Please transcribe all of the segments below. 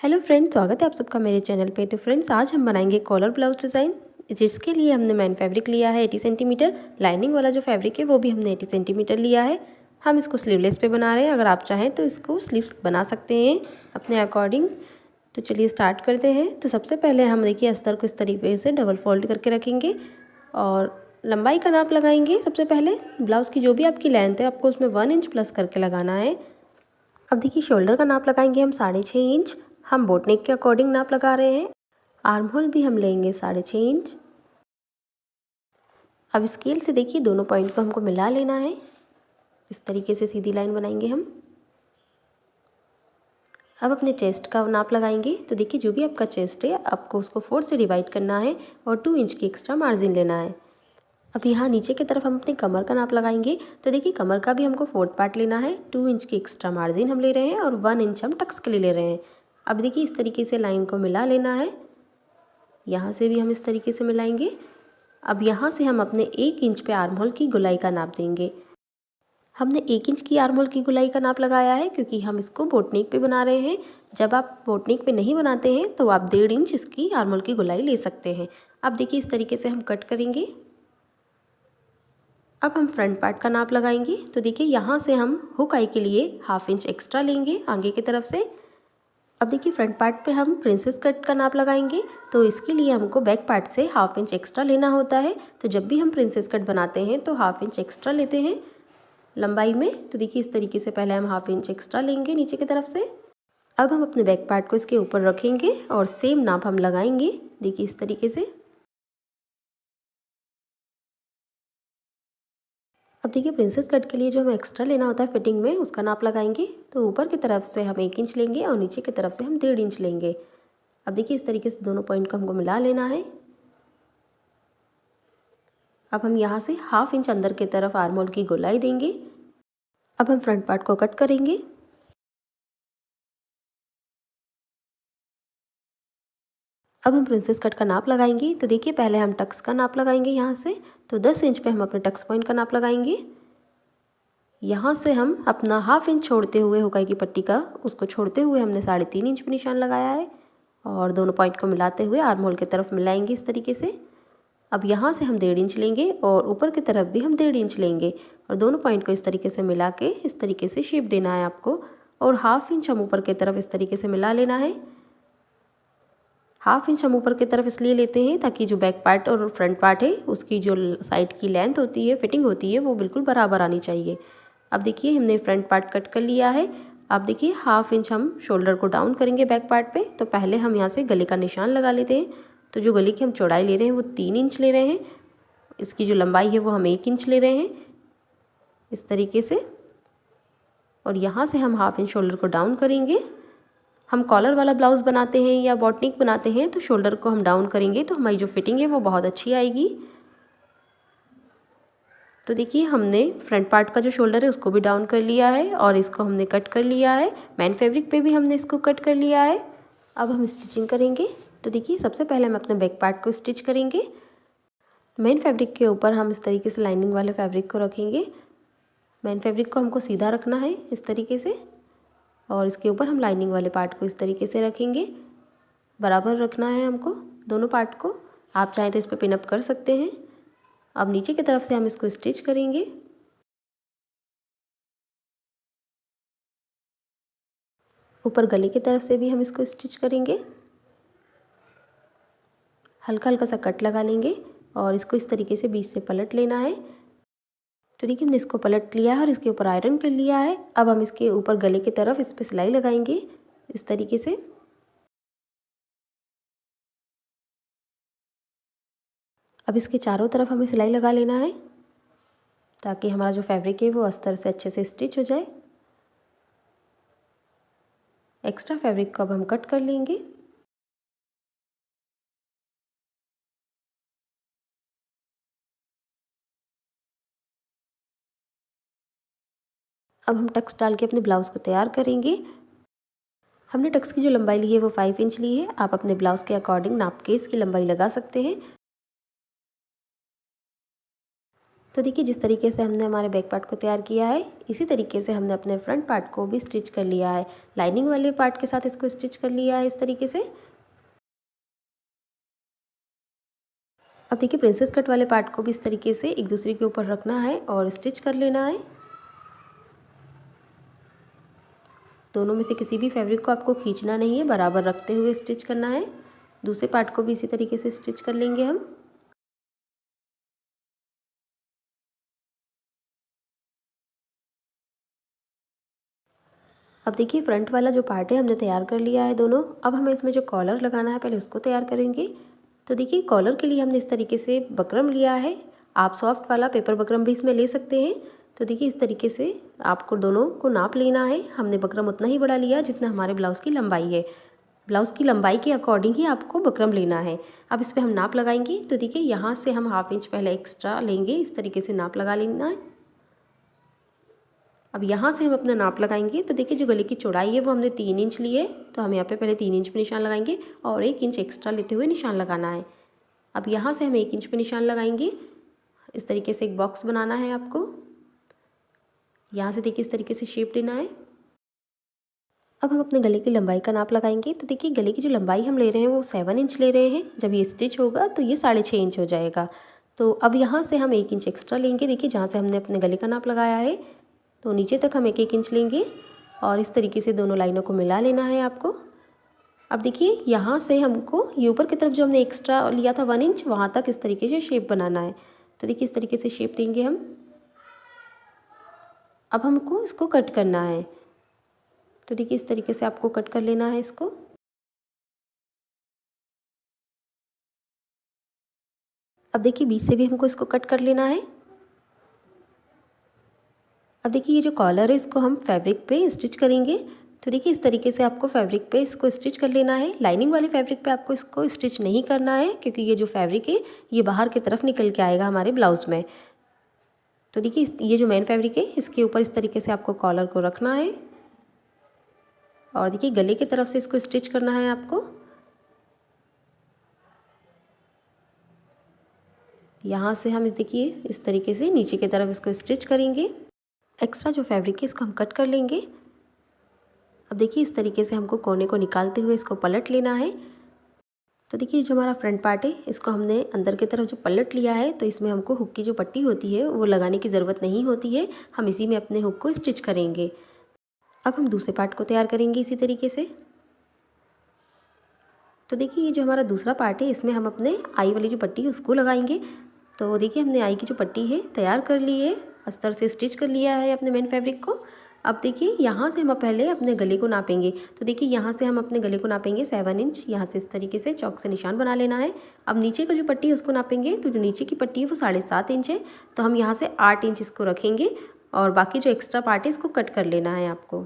Hello friends, स्वागत है आप सबका मेरे चैनल पे। तो फ्रेंड्स, आज हम बनाएंगे कॉलर ब्लाउज डिज़ाइन, जिसके लिए हमने मैन फैब्रिक लिया है 80 सेंटीमीटर। लाइनिंग वाला जो फैब्रिक है वो भी हमने 80 सेंटीमीटर लिया है। हम इसको स्लीवलेस पे बना रहे हैं। अगर आप चाहें तो इसको स्लीव्स बना सकते हैं अपने अकॉर्डिंग। तो चलिए स्टार्ट करते हैं। तो सबसे पहले हम देखिए अस्तर को इस तरीके से डबल फोल्ड करके रखेंगे और लंबाई का नाप लगाएंगे। सबसे पहले ब्लाउज़ की जो भी आपकी लेंथ है आपको उसमें 1 इंच प्लस करके लगाना है। अब देखिए शोल्डर का नाप लगाएंगे हम 6.5 इंच। हम बोट नेक के अकॉर्डिंग नाप लगा रहे हैं। आर्म होल भी हम लेंगे 6.5 इंच। अब स्केल से देखिए दोनों पॉइंट को हमको मिला लेना है। इस तरीके से सीधी लाइन बनाएंगे हम। अब अपने चेस्ट का नाप लगाएंगे। तो देखिए जो भी आपका चेस्ट है आपको उसको 4 से डिवाइड करना है और 2 इंच की एक्स्ट्रा मार्जिन लेना है। अब यहाँ नीचे की तरफ हम अपनी कमर का नाप लगाएंगे। तो देखिए कमर का भी हमको 4th पार्ट लेना है। 2 इंच की एक्स्ट्रा मार्जिन हम ले रहे हैं और 1 इंच हम टक्स के लिए ले रहे हैं। अब देखिए इस तरीके से लाइन को मिला लेना है। यहाँ से भी हम इस तरीके से मिलाएंगे। अब यहाँ से हम अपने 1 इंच पे आर्म होल की गोलाई का नाप देंगे। हमने 1 इंच की आर्म होल की गोलाई का नाप लगाया है क्योंकि हम इसको बोट नेक पे बना रहे हैं। जब आप बोट नेक पे नहीं बनाते हैं तो आप 1.5 इंच इसकी आर्म होल की गोलाई ले सकते हैं। अब देखिए इस तरीके से हम कट करेंगे। अब हम फ्रंट पार्ट का नाप लगाएंगे। तो देखिए यहाँ से हम हुक आई के लिए 1/2 इंच एक्स्ट्रा लेंगे आगे की तरफ से। अब देखिए फ्रंट पार्ट पे हम प्रिंसेस कट का नाप लगाएंगे। तो इसके लिए हमको बैक पार्ट से 1/2 इंच एक्स्ट्रा लेना होता है। तो जब भी हम प्रिंसेस कट बनाते हैं तो 1/2 इंच एक्स्ट्रा लेते हैं लंबाई में। तो देखिए इस तरीके से पहले हम 1/2 इंच एक्स्ट्रा लेंगे नीचे की तरफ से। अब हम अपने बैक पार्ट को इसके ऊपर रखेंगे और सेम नाप हम लगाएंगे। देखिए इस तरीके से। अब देखिए प्रिंसेस कट के लिए जो हमें एक्स्ट्रा लेना होता है फिटिंग में उसका नाप लगाएंगे। तो ऊपर की तरफ से हम 1 इंच लेंगे और नीचे की तरफ से हम 1.5 इंच लेंगे। अब देखिए इस तरीके से दोनों पॉइंट को हमको मिला लेना है। अब हम यहाँ से 1/2 इंच अंदर की तरफ आर्म होल की गोलाई देंगे। अब हम फ्रंट पार्ट को कट करेंगे। अब हम प्रिंसेस कट का नाप लगाएंगे। तो देखिए पहले हम टक्स का नाप लगाएंगे यहाँ से। तो 10 इंच पे हम अपने टक्स पॉइंट का नाप लगाएंगे। यहाँ से हम अपना 1/2 इंच छोड़ते हुए हुकाई की पट्टी का उसको छोड़ते हुए हमने 3.5 इंच पे निशान लगाया है और दोनों पॉइंट को मिलाते हुए आर्म होल की तरफ मिलाएंगे इस तरीके से। अब यहाँ से हम 1.5 इंच लेंगे और ऊपर की तरफ भी हम 1.5 इंच लेंगे और दोनों पॉइंट को इस तरीके से मिला के इस तरीके से शेप देना है आपको। और 1/2 इंच हम ऊपर की तरफ इस तरीके से मिला लेना है। 1/2 इंच हम ऊपर की तरफ इसलिए लेते हैं ताकि जो बैक पार्ट और फ्रंट पार्ट है उसकी जो साइड की लेंथ होती है फिटिंग होती है वो बिल्कुल बराबर आनी चाहिए। अब देखिए हमने फ्रंट पार्ट कट कर लिया है। अब देखिए 1/2 इंच हम शोल्डर को डाउन करेंगे बैक पार्ट पे। तो पहले हम यहाँ से गले का निशान लगा लेते हैं। तो जो गले की हम चौड़ाई ले रहे हैं वो 3 इंच ले रहे हैं। इसकी जो लंबाई है वो हम 1 इंच ले रहे हैं इस तरीके से। और यहाँ से हम 1/2 इंच शोल्डर को डाउन करेंगे। हम कॉलर वाला ब्लाउज़ बनाते हैं या बॉटनिक बनाते हैं तो शोल्डर को हम डाउन करेंगे तो हमारी जो फिटिंग है वो बहुत अच्छी आएगी। तो देखिए हमने फ्रंट पार्ट का जो शोल्डर है उसको भी डाउन कर लिया है और इसको हमने कट कर लिया है। मैन फैब्रिक पे भी हमने इसको कट कर लिया है। अब हम स्टिचिंग करेंगे। तो देखिए सबसे पहले हम अपने बैक पार्ट को स्टिच करेंगे। मैन फैब्रिक के ऊपर हम इस तरीके से लाइनिंग वाले फैब्रिक को रखेंगे। मैन फैब्रिक को हमको सीधा रखना है इस तरीके से और इसके ऊपर हम लाइनिंग वाले पार्ट को इस तरीके से रखेंगे। बराबर रखना है हमको दोनों पार्ट को। आप चाहें तो इस पर पिनअप कर सकते हैं। अब नीचे की तरफ से हम इसको स्टिच करेंगे। ऊपर गले की तरफ से भी हम इसको स्टिच करेंगे। हल्का हल्का सा कट लगा लेंगे और इसको इस तरीके से बीच से पलट लेना है। तो देखिए हमने इसको पलट लिया है और इसके ऊपर आयरन कर लिया है। अब हम इसके ऊपर गले की तरफ इस पर सिलाई लगाएंगे इस तरीके से। अब इसके चारों तरफ हमें सिलाई लगा लेना है ताकि हमारा जो फैब्रिक है वो अस्तर से अच्छे से स्टिच हो जाए। एक्स्ट्रा फैब्रिक को अब हम कट कर लेंगे। अब हम टक्स डाल के अपने ब्लाउज़ को तैयार करेंगे। हमने टक्स की जो लंबाई ली है वो 5 इंच ली है। आप अपने ब्लाउज़ के अकॉर्डिंग नाप के इसकी लंबाई लगा सकते हैं। तो देखिए जिस तरीके से हमने हमारे बैक पार्ट को तैयार किया है, इसी तरीके से हमने अपने फ्रंट पार्ट को भी स्टिच कर लिया है। लाइनिंग वाले पार्ट के साथ इसको स्टिच कर लिया है इस तरीके से। अब देखिए प्रिंसेस कट वाले पार्ट को भी इस तरीके से एक दूसरे के ऊपर रखना है और स्टिच कर लेना है। दोनों में से किसी भी फैब्रिक को आपको खींचना नहीं है, बराबर रखते हुए स्टिच करना है। दूसरे पार्ट को भी इसी तरीके से स्टिच कर लेंगे हम। अब देखिए फ्रंट वाला जो पार्ट है हमने तैयार कर लिया है दोनों। अब हमें इसमें जो कॉलर लगाना है पहले उसको तैयार करेंगे। तो देखिए कॉलर के लिए हमने इस तरीके से बकरम लिया है। आप सॉफ्ट वाला पेपर बकरम भी इसमें ले सकते हैं। तो देखिए इस तरीके से आपको दोनों को नाप लेना है। हमने बकरम उतना ही बड़ा लिया जितना हमारे ब्लाउज़ की लंबाई है। ब्लाउज़ की लंबाई के अकॉर्डिंग ही आपको बकरम लेना है। अब इस पर हम नाप लगाएंगे। तो देखिए यहाँ से हम 1/2 इंच पहले एक्स्ट्रा लेंगे, इस तरीके से नाप लगा लेना है। अब यहाँ से हम अपना नाप लगाएंगे। तो देखिए जो गले की चौड़ाई है वो हमने 3 इंच ली है, तो हम यहाँ पे पहले 3 इंच पे निशान लगाएंगे और 1 इंच एक्स्ट्रा लेते हुए निशान लगाना है। अब यहाँ से हम 1 इंच पे निशान लगाएंगे। इस तरीके से एक बॉक्स बनाना है आपको। यहाँ से देखिए इस तरीके से शेप देना है। अब हम अपने गले की लंबाई का नाप लगाएंगे। तो देखिए गले की जो लंबाई हम ले रहे हैं वो 7 इंच ले रहे हैं। जब ये स्टिच होगा तो ये 6.5 इंच हो जाएगा। तो अब यहाँ से हम 1 इंच एक्स्ट्रा लेंगे। देखिए जहाँ से हमने अपने गले का नाप लगाया है तो नीचे तक हम 1-1 इंच लेंगे और इस तरीके से दोनों लाइनों को मिला लेना है आपको। अब देखिए यहाँ से हमको ये ऊपर की तरफ जो हमने एक्स्ट्रा लिया था 1 इंच, वहाँ तक इस तरीके से शेप बनाना है। तो देखिए इस तरीके से शेप देंगे हम। अब हमको इसको कट करना है। तो देखिए इस तरीके से आपको कट कर लेना है इसको। अब देखिए बीच से भी हमको इसको कट कर लेना है। अब देखिए ये जो कॉलर है इसको हम फैब्रिक पे स्टिच करेंगे। तो देखिए इस तरीके से आपको फैब्रिक पे इसको स्टिच कर लेना है। लाइनिंग वाले फैब्रिक पे आपको इसको स्टिच नहीं करना है क्योंकि ये जो फैब्रिक है ये बाहर की तरफ निकल के आएगा हमारे ब्लाउज़ में। तो देखिए ये जो मेन फैब्रिक है इसके ऊपर इस तरीके से आपको कॉलर को रखना है और देखिए गले की तरफ से इसको स्टिच करना है आपको। यहाँ से हम देखिए इस तरीके से नीचे की तरफ इसको स्टिच करेंगे। एक्स्ट्रा जो फैब्रिक है इसको हम कट कर लेंगे। अब देखिए इस तरीके से हमको कोने को निकालते हुए इसको पलट लेना है। तो देखिए जो हमारा फ्रंट पार्ट है इसको हमने अंदर की तरफ जो पलट लिया है तो इसमें हमको हुक की जो पट्टी होती है वो लगाने की ज़रूरत नहीं होती है। हम इसी में अपने हुक को स्टिच करेंगे। अब हम दूसरे पार्ट को तैयार करेंगे इसी तरीके से। तो देखिए ये जो हमारा दूसरा पार्ट है इसमें हम अपने आई वाली जो पट्टी है उसको लगाएंगे। तो देखिए हमने आई की जो पट्टी है तैयार कर ली है, अस्तर से स्टिच कर लिया है अपने मेन फैब्रिक को। अब देखिए यहाँ से हम पहले अपने गले को नापेंगे। तो देखिए यहाँ से हम अपने गले को नापेंगे 7 इंच। यहाँ से इस तरीके से चौक से निशान बना लेना है। अब नीचे का जो पट्टी है उसको नापेंगे। तो जो नीचे की पट्टी है वो 7.5 इंच है, तो हम यहाँ से 8 इंच इसको रखेंगे और बाकी जो एक्स्ट्रा पार्ट है इसको कट कर लेना है आपको।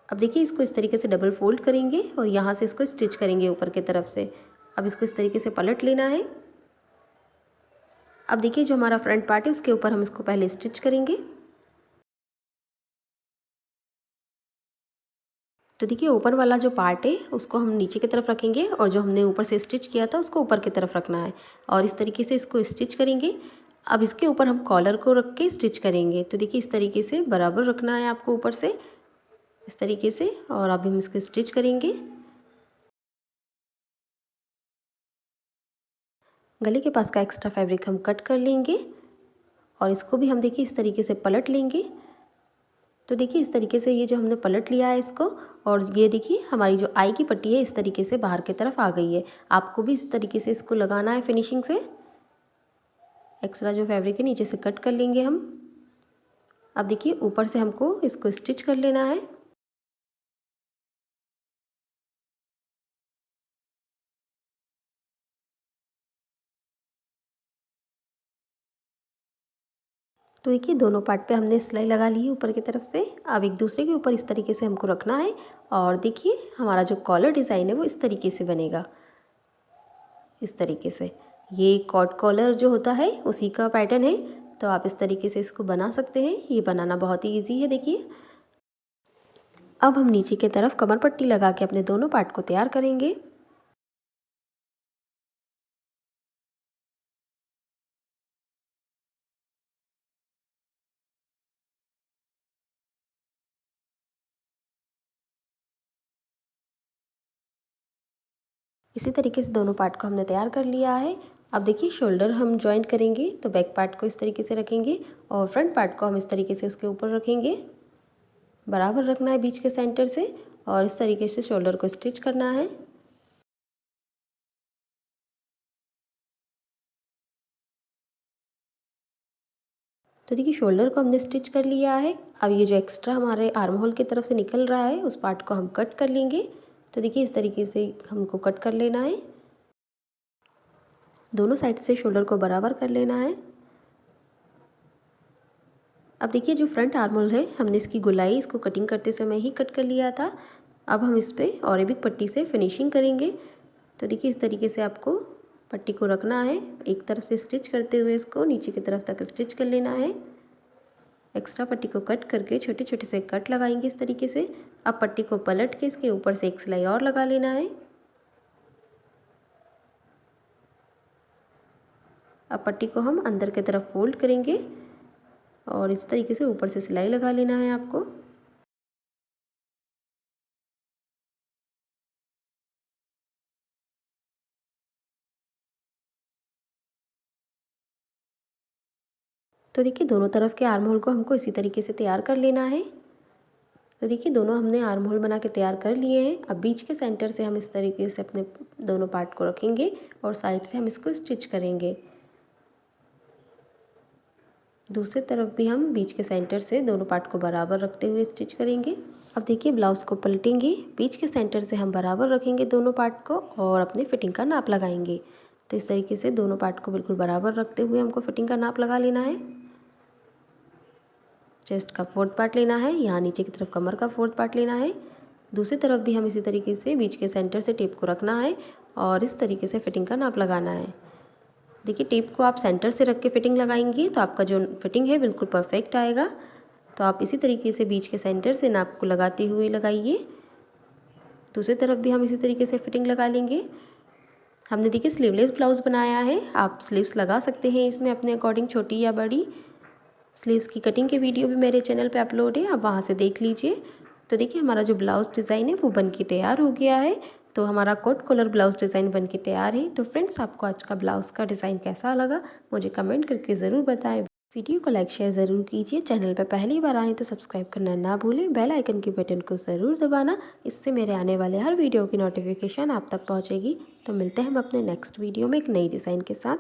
अब देखिए इसको इस तरीके से डबल फोल्ड करेंगे और यहाँ से इसको स्टिच करेंगे ऊपर की तरफ से। अब इसको इस तरीके से पलट लेना है। अब देखिए जो हमारा फ्रंट पार्ट है उसके ऊपर हम इसको पहले स्टिच करेंगे। तो देखिए ऊपर वाला जो पार्ट है उसको हम नीचे की तरफ रखेंगे और जो हमने ऊपर से स्टिच किया था उसको ऊपर की तरफ रखना है और इस तरीके से इसको स्टिच करेंगे। अब इसके ऊपर हम कॉलर को रख के स्टिच करेंगे। तो देखिए इस तरीके से बराबर रखना है आपको ऊपर से इस तरीके से और अब हम इसको स्टिच करेंगे। गले के पास का एक्स्ट्रा फैब्रिक हम कट कर लेंगे और इसको भी हम देखिए इस तरीके से पलट लेंगे। तो देखिए इस तरीके से ये जो हमने पलट लिया है इसको और ये देखिए हमारी जो आई की पट्टी है इस तरीके से बाहर की तरफ आ गई है। आपको भी इस तरीके से इसको लगाना है फिनिशिंग से। एक्स्ट्रा जो फैब्रिक है नीचे से कट कर लेंगे हम। अब देखिए ऊपर से हमको इसको स्टिच कर लेना है। तो देखिए दोनों पार्ट पे हमने सिलाई लगा ली है ऊपर की तरफ से। अब एक दूसरे के ऊपर इस तरीके से हमको रखना है और देखिए हमारा जो कॉलर डिज़ाइन है वो इस तरीके से बनेगा। इस तरीके से ये कॉट कॉलर जो होता है उसी का पैटर्न है, तो आप इस तरीके से इसको बना सकते हैं। ये बनाना बहुत ही ईजी है। देखिए अब हम नीचे की तरफ कमर पट्टी लगा के अपने दोनों पार्ट को तैयार करेंगे। इसी तरीके से दोनों पार्ट को हमने तैयार कर लिया है। अब देखिए शोल्डर हम जॉइंट करेंगे तो बैक पार्ट को इस तरीके से रखेंगे और फ्रंट पार्ट को हम इस तरीके से उसके ऊपर रखेंगे। बराबर रखना है बीच के सेंटर से और इस तरीके से शोल्डर को स्टिच करना है। तो देखिए शोल्डर को हमने स्टिच कर लिया है। अब ये जो एक्स्ट्रा हमारे आर्म होल की तरफ से निकल रहा है उस पार्ट को हम कट कर लेंगे। तो देखिए इस तरीके से हमको कट कर लेना है। दोनों साइड से शोल्डर को बराबर कर लेना है। अब देखिए जो फ्रंट आर्म होल है हमने इसकी गोलाई इसको कटिंग करते समय ही कट कर लिया था। अब हम इस पर ऑरेबिक पट्टी से फिनिशिंग करेंगे। तो देखिए इस तरीके से आपको पट्टी को रखना है, एक तरफ से स्टिच करते हुए इसको नीचे की तरफ तक स्टिच कर लेना है। एक्स्ट्रा पट्टी को कट करके छोटे छोटे से कट लगाएंगे इस तरीके से। अब पट्टी को पलट के इसके ऊपर से एक सिलाई और लगा लेना है। अब पट्टी को हम अंदर की तरफ फोल्ड करेंगे और इस तरीके से ऊपर से सिलाई लगा लेना है आपको। तो देखिए दोनों तरफ के आर्म होल को हमको इसी तरीके से तैयार कर लेना है। तो देखिए दोनों हमने आर्म होल बना के तैयार कर लिए हैं। अब बीच के सेंटर से हम इस तरीके से अपने दोनों पार्ट को रखेंगे और साइड से हम इसको स्टिच करेंगे। दूसरी तरफ भी हम बीच के सेंटर से दोनों पार्ट को बराबर रखते हुए स्टिच करेंगे। अब देखिए ब्लाउज़ को पलटेंगे, बीच के सेंटर से हम बराबर रखेंगे दोनों पार्ट को और अपने फिटिंग का नाप लगाएंगे। तो इस तरीके से दोनों पार्ट को बिल्कुल बराबर रखते हुए हमको फिटिंग का नाप लगा लेना है। चेस्ट का 4th पार्ट लेना है, यहाँ नीचे की तरफ कमर का 4th पार्ट लेना है। दूसरी तरफ भी हम इसी तरीके से बीच के सेंटर से टेप को रखना है और इस तरीके से फिटिंग का नाप लगाना है। देखिए टेप को आप सेंटर से रख के फिटिंग लगाएंगे तो आपका जो फिटिंग है बिल्कुल परफेक्ट आएगा। तो आप इसी तरीके से बीच के सेंटर से नाप को लगाते हुए लगाइए। दूसरी तरफ भी हम इसी तरीके से फिटिंग लगा लेंगे। हमने देखिए स्लीवलेस ब्लाउज़ बनाया है, आप स्लीव्स लगा सकते हैं इसमें अपने अकॉर्डिंग, छोटी या बड़ी। स्लीव्स की कटिंग के वीडियो भी मेरे चैनल पे अपलोड है, आप वहाँ से देख लीजिए। तो देखिए हमारा जो ब्लाउज़ डिज़ाइन है वो बन के तैयार हो गया है। तो हमारा कोट कॉलर ब्लाउज़ डिज़ाइन बन के तैयार है। तो फ्रेंड्स आपको आज का ब्लाउज़ का डिज़ाइन कैसा लगा मुझे कमेंट करके ज़रूर बताएं। वीडियो को लाइक शेयर ज़रूर कीजिए। चैनल पर पहली बार आएँ तो सब्सक्राइब करना ना भूलें। बेल आइकन के बटन को ज़रूर दबाना, इससे मेरे आने वाले हर वीडियो की नोटिफिकेशन आप तक पहुँचेगी। तो मिलते हैं हम अपने नेक्स्ट वीडियो में एक नई डिज़ाइन के साथ।